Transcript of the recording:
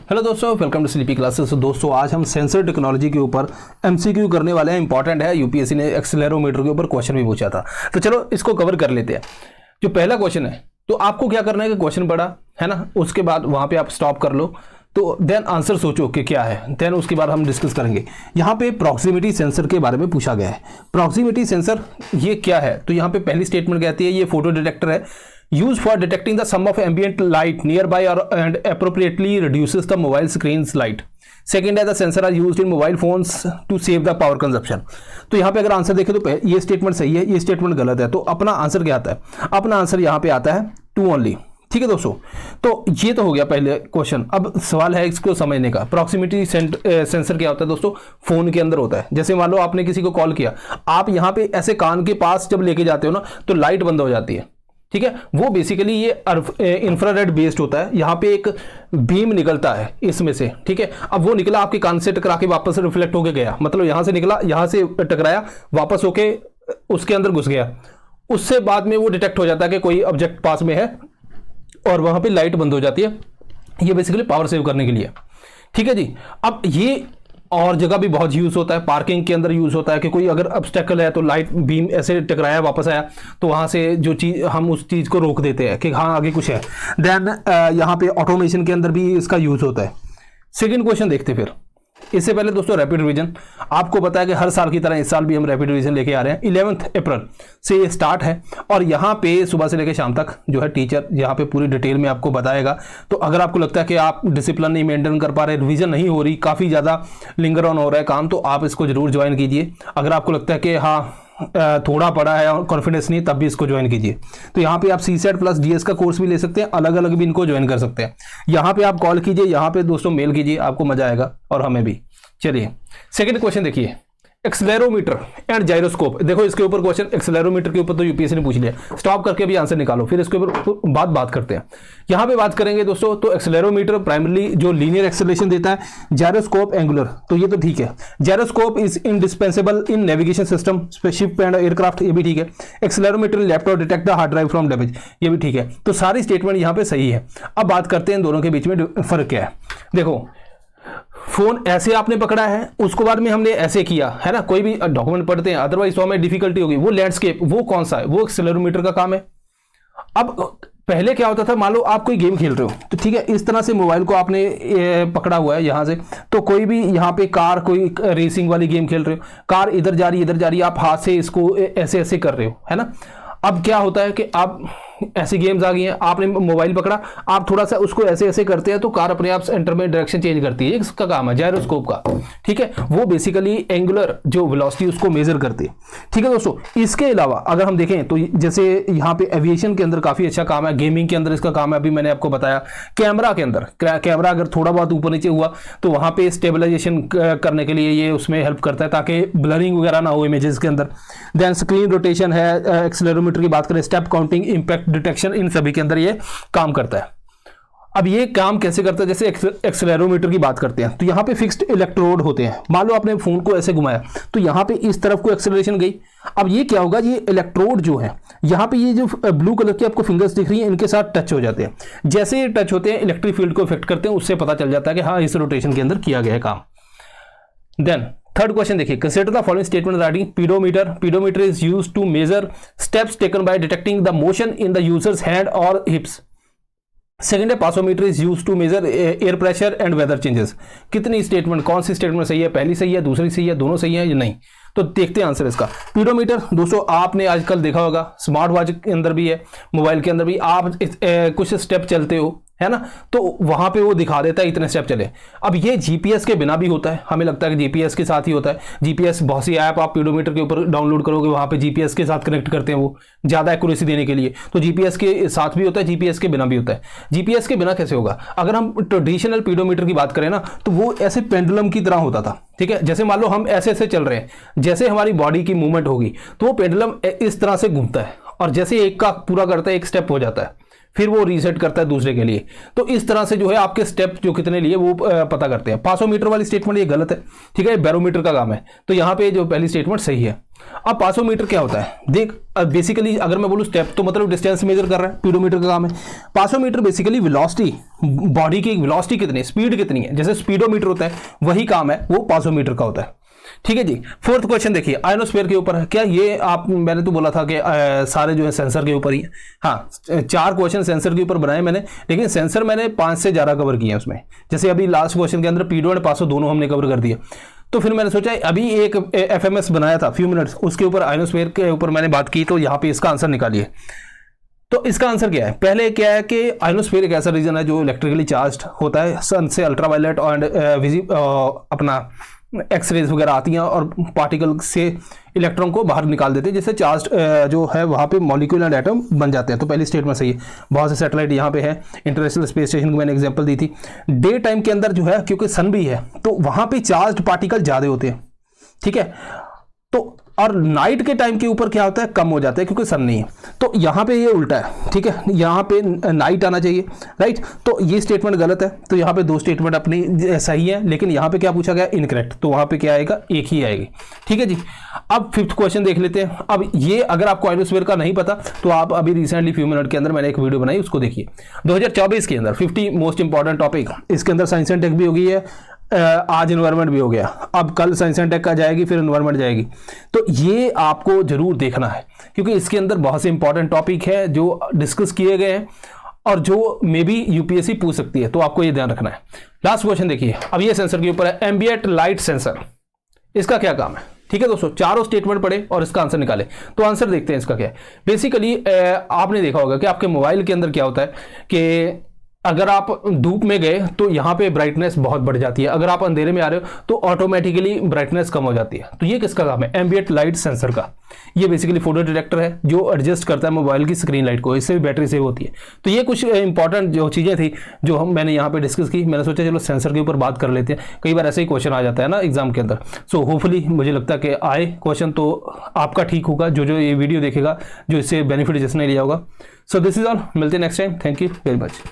Hello दोस्तों, welcome to sleepy classes. दोस्तों आज हम सेंसर टेक्नोलॉजी के ऊपर एमसीक्यू करने वाले हैं। इंपॉर्टेंट है, यूपीएससी ने एक्सेलेरोमीटर के ऊपर क्वेश्चन भी पूछा था, तो चलो इसको कवर कर लेते हैं। जो पहला क्वेश्चन है, तो आपको क्या करना है कि क्वेश्चन पढ़ा है ना, उसके बाद वहां पे आप स्टॉप कर लो, तो देन आंसर सोचो कि क्या है, देन उसके बाद हम डिस्कस करेंगे। यहाँ पे प्रॉक्सिमिटी सेंसर के बारे में पूछा गया है। प्रॉक्सिमिटी सेंसर ये क्या है, तो यहाँ पे पहली स्टेटमेंट कहती है ये फोटो डिटेक्टर है, used for detecting the sum of ambient light nearby and appropriately reduces the mobile screen's light. Second है, the sensor are used in mobile phones to save the power consumption. तो यहाँ पे अगर answer देखें तो ये statement सही है, ये स्टेटमेंट गलत है, तो अपना आंसर क्या आता है? अपना आंसर यहाँ पे आता है टू ओनली। ठीक है दोस्तों, तो ये तो हो गया पहले क्वेश्चन। अब सवाल है इसको समझने का। प्रॉक्सिमिटी सेंसर क्या होता है दोस्तों? फोन के अंदर होता है। जैसे मान लो आपने किसी को कॉल किया, आप यहाँ पे ऐसे कान के पास जब लेके जाते हो ना, तो लाइट बंद हो जाती है। ठीक है, वो बेसिकली ये इंफ्रारेड बेस्ड होता है। यहाँ पे एक बीम निकलता है इसमें से, ठीक है। अब वो निकला आपके कान से टकरा के वापस रिफ्लेक्ट होके गया, मतलब यहां से निकला, यहां से टकराया, वापस होके उसके अंदर घुस गया। उससे बाद में वो डिटेक्ट हो जाता है कि कोई ऑब्जेक्ट पास में है और वहां पे लाइट बंद हो जाती है। ये बेसिकली पावर सेव करने के लिए। ठीक है जी। अब ये और जगह भी बहुत यूज होता है, पार्किंग के अंदर यूज होता है कि कोई अगर ऑब्स्टेकल है तो लाइट बीम ऐसे टकराया वापस आया, तो वहां से जो चीज हम उस चीज को रोक देते हैं कि हाँ आगे कुछ है। देन यहाँ पे ऑटोमेशन के अंदर भी इसका यूज होता है। सेकंड क्वेश्चन देखते फिर। इससे पहले दोस्तों रैपिड रिवीजन, आपको पता है कि हर साल की तरह इस साल भी हम रैपिड रिवीजन लेके आ रहे हैं। 11 अप्रैल से ये स्टार्ट है और यहाँ पे सुबह से लेकर शाम तक जो है टीचर यहाँ पे पूरी डिटेल में आपको बताएगा। तो अगर आपको लगता है कि आप डिसिप्लिन नहीं मेंटेन कर पा रहे, रिवीजन नहीं हो रही, काफ़ी ज़्यादा लिंगर ऑन हो रहा है काम, तो आप इसको जरूर ज्वाइन कीजिए। अगर आपको लगता है कि हाँ थोड़ा पड़ा है और कॉन्फिडेंस नहीं, तब भी इसको ज्वाइन कीजिए। तो यहाँ पे आप सीसेट प्लस डीएस का कोर्स भी ले सकते हैं, अलग अलग भी इनको ज्वाइन कर सकते हैं। यहाँ पे आप कॉल कीजिए, यहाँ पे दोस्तों मेल कीजिए, आपको मजा आएगा और हमें भी। चलिए सेकंड क्वेश्चन देखिए, एक्सेलेरोमीटर एंड जायरोस्कोप। देखो इसके ऊपर क्वेश्चन, एक्सेलेरोमीटर के ऊपर तो यूपीएससी ने पूछ लिया। स्टॉप करके भी आंसर निकालो, फिर इसके ऊपर बात करते हैं। यहाँ पे बात करेंगे दोस्तों, तो एक्सेलेरोमीटर प्राइमरली जो लीनियर एक्सेलरेशन देता है, जायरोस्कोप एंगुलर, तो ये तो ठीक है। Gyroscope is indispensable in navigation system, ship and aircraft, ये भी ठीक है। Accelerometer laptop detect the hard drive from damage, ये भी ठीक है। तो सारी स्टेटमेंट यहाँ पे सही है। अब बात करते हैं दोनों के बीच में फर्क क्या है। देखो फोन ऐसे आपने पकड़ा है, उसको बाद में हमने ऐसे किया है ना, कोई भी डॉक्यूमेंट पढ़ते हैं, अदरवाइज तो हमें डिफिकल्टी होगी। वो लैंडस्केप, वो कौन सा है? वो एक्सेलेरोमीटर का काम है। अब पहले क्या होता था, मान लो आप कोई गेम खेल रहे हो, तो ठीक है, इस तरह से मोबाइल को आपने पकड़ा हुआ है यहां से, तो कोई भी यहाँ पे कार, कोई रेसिंग वाली गेम खेल रहे हो, कार इधर जा रही इधर जा रही, आप हाथ से इसको ऐसे ऐसे कर रहे हो, है ना। अब क्या होता है कि आप ऐसी गेम्स आ गई हैं, आपने मोबाइल पकड़ा, आप थोड़ा सा उसको ऐसे ऐसे करते हैं तो कार अपने आप सेंटर में डायरेक्शन चेंज करती है। इसका काम है जायरोस्कोप का। ठीक है, वो बेसिकली एंगुलर जो वेलोसिटी उसको मेजर करती है। ठीक है दोस्तों, इसके अलावा अगर हम देखें तो जैसे यहाँ पे एविएशन के अंदर काफी अच्छा काम है, गेमिंग के अंदर इसका काम है, अभी मैंने आपको बताया। कैमरा के अंदर, कैमरा अगर थोड़ा बहुत ऊपर नीचे हुआ तो वहां पे स्टेबलाइजेशन करने के लिए ये उसमें हेल्प करता है, ताकि ब्लरिंग वगैरह ना हो इमेजेस के अंदर। देन स्क्रीन रोटेशन है, एक्सेलेरोमीटर की बात करें, स्टेप काउंटिंग, इंपैक्ट डिटेक्शन, इन सभी के अंदर ये काम करता है। अब ये काम कैसे करता है? जैसे एक्सेलेरोमीटर की बात करते हैं, तो यहाँ पे फिक्स्ड इलेक्ट्रोड होते हैं। मान लो आपने फोन को ऐसे घुमाया, तो यहाँ पे इस तरफ को एक्सेलरेशन गई। अब ये क्या होगा, ये इलेक्ट्रोड जो है, यहाँ पे ये जो ब्लू कलर की आपको फिंगर्स दिख रही हैं, इनके साथ टच हो जाते हैं। जैसे ये टच होते हैं, इलेक्ट्रिक फील्ड को इफेक्ट करते हैं, उससे पता चल जाता है कि हाँ इस रोटेशन के अंदर किया गया है काम। देन थर्ड क्वेश्चन देखिए, consider the following statement regarding pedometer. Pedometer is used to measure steps taken by detecting the motion in the user's hand और हिप्स। सेकंड है, passometer is used to measure air pressure and weather changes. कितनी statement, कौन सी statement सही है? पहली सही है, दूसरी सही है, दोनों सही है या नहीं? तो देखते हैं आंसर इसका। पीडोमीटर दोस्तों आपने आजकल देखा होगा, स्मार्ट वॉच के अंदर भी है, मोबाइल के अंदर भी। आप कुछ स्टेप चलते हो, है ना, तो वहां पे वो दिखा देता है इतने स्टेप चले। अब ये जीपीएस के बिना भी होता है, हमें लगता है कि जीपीएस के साथ ही होता है। जीपीएस बहुत सी ऐप आप पीडोमीटर के ऊपर डाउनलोड करोगे, वहां पे जीपीएस के साथ कनेक्ट करते हैं, वो ज्यादा एक्यूरेसी देने के लिए। तो जीपीएस के साथ भी होता है, जीपीएस के बिना भी होता है। जीपीएस के बिना कैसे होगा? अगर हम ट्रेडिशनल पीडोमीटर की बात करें ना, तो वो ऐसे पेंडुलम की तरह होता था। ठीक है, जैसे मान लो हम ऐसे ऐसे चल रहे हैं, जैसे हमारी बॉडी की मूवमेंट होगी तो वो पेंडुलम इस तरह से घूमता है, और जैसे एक का पूरा करता है, एक स्टेप हो जाता है, फिर वो रीसेट करता है दूसरे के लिए। तो इस तरह से जो है आपके स्टेप जो कितने लिए वो पता करते हैं। 500 मीटर वाली स्टेटमेंट ये गलत है, ठीक है, बैरोमीटर का काम है, तो यहाँ पे जो पहली स्टेटमेंट सही है। अब 500 मीटर क्या होता है, देख बेसिकली अगर मैं बोलूँ स्टेप तो मतलब डिस्टेंस मेजर कर रहा है, पीडोमीटर का काम है। 500 मीटर बेसिकली वेलोसिटी, बॉडी की वेलोसिटी कितनी है, स्पीड कितनी है, जैसे स्पीडोमीटर होता है वही काम है, वो 500 मीटर का होता है, ठीक है जी। फोर्थ क्वेश्चन देखिए, आयनोस्फीयर के ऊपर है क्या, ये आप मैंने तो बोला था कि सारे जो है सेंसर के ऊपर ही है। हाँ, 4 क्वेश्चन सेंसर के ऊपर बनाए मैंने, लेकिन सेंसर मैंने 5 से ज़्यादा कवर किए हैं उसमें। जैसे अभी लास्ट क्वेश्चन के अंदर पीडो एंड पासो दोनों हमने कवर कर दिया। तो फिर मैंने सोचा अभी एक एफएमएस बनाया था फ्यू मिनट्स, उसके ऊपर आयनोस्फीयर के ऊपर मैंने बात की, तो यहाँ पे इसका आंसर निकालिए। तो इसका आंसर क्या है, पहले क्या है कि आयनोस्फीयर एक ऐसा रीजन है जो इलेक्ट्रिकली चार्ज्ड होता है, सन से अल्ट्रावायलेट और अपना एक्सरेज वगैरह आती हैं और पार्टिकल से इलेक्ट्रॉन को बाहर निकाल देते हैं, जिससे चार्ज जो है वहाँ पे मॉलिक्यूल एंड एटम बन जाते हैं। तो पहली स्टेटमेंट सही है। बहुत से सैटेलाइट यहाँ पे है, इंटरनेशनल स्पेस स्टेशन की मैंने एग्जांपल दी थी। डे टाइम के अंदर जो है क्योंकि सन भी है तो वहाँ पे चार्ज पार्टिकल ज़्यादा होते हैं, ठीक है, तो और नाइट के टाइम के ऊपर क्या होता है, कम हो जाता है क्योंकि सन नहीं है। तो यहाँ पे ये उल्टा है, ठीक है, यहाँ पे नाइट आना चाहिए, राइट। तो ये स्टेटमेंट गलत है, तो यहाँ पे 2 स्टेटमेंट अपनी सही है, लेकिन यहाँ पे क्या पूछा गया, इनकरेक्ट, तो वहाँ पे क्या आएगा, एक ही आएगी, ठीक है जी। अब 5th क्वेश्चन देख लेते हैं। अब ये अगर आपको आयनोस्फीयर का नहीं पता तो आप अभी रिसेंटली फ्यू मिनट के अंदर मैंने एक वीडियो बनाई, उसको देखिए। 2024 के अंदर 50 मोस्ट इंपॉर्टेंट टॉपिक, इसके अंदर साइंस एंड टेक भी हो गई है, आज इन्वायरमेंट भी हो गया, अब कल साइंस एंड टेक का जाएगी, फिर इन्वायरमेंट जाएगी। तो ये आपको जरूर देखना है क्योंकि इसके अंदर बहुत से इंपॉर्टेंट टॉपिक है जो डिस्कस किए गए हैं और जो मे बी यूपीएससी पूछ सकती है, तो आपको ये ध्यान रखना है। लास्ट क्वेश्चन देखिए, अब ये सेंसर के ऊपर है, एम्बिएंट लाइट सेंसर, इसका क्या काम है, ठीक है दोस्तों। चारों स्टेटमेंट पढ़े और इसका आंसर निकाले। तो आंसर देखते हैं इसका क्या है। बेसिकली आपने देखा होगा कि आपके मोबाइल के अंदर क्या होता है कि अगर आप धूप में गए तो यहाँ पे ब्राइटनेस बहुत बढ़ जाती है, अगर आप अंधेरे में आ रहे हो तो ऑटोमेटिकली ब्राइटनेस कम हो जाती है। तो ये किसका काम है, एम्बिएंट लाइट सेंसर का। ये बेसिकली फोटो डिटेक्टर है जो एडजस्ट करता है मोबाइल की स्क्रीन लाइट को, इससे भी बैटरी सेव होती है। तो ये कुछ इंपॉर्टेंट जो चीज़ें थी जो मैंने यहाँ पे डिस्कस की। मैंने सोचा चलो सेंसर के ऊपर बात कर लेते हैं, कई बार ऐसे ही क्वेश्चन आ जाता है ना एग्जाम के अंदर। सो होपफुली मुझे लगता है कि आए क्वेश्चन तो आपका ठीक होगा, जो ये वीडियो देखेगा, जो इससे बेनिफिट जिसने लिया होगा। सो दिस इज ऑल, मिलते हैं next time. Thank you very much.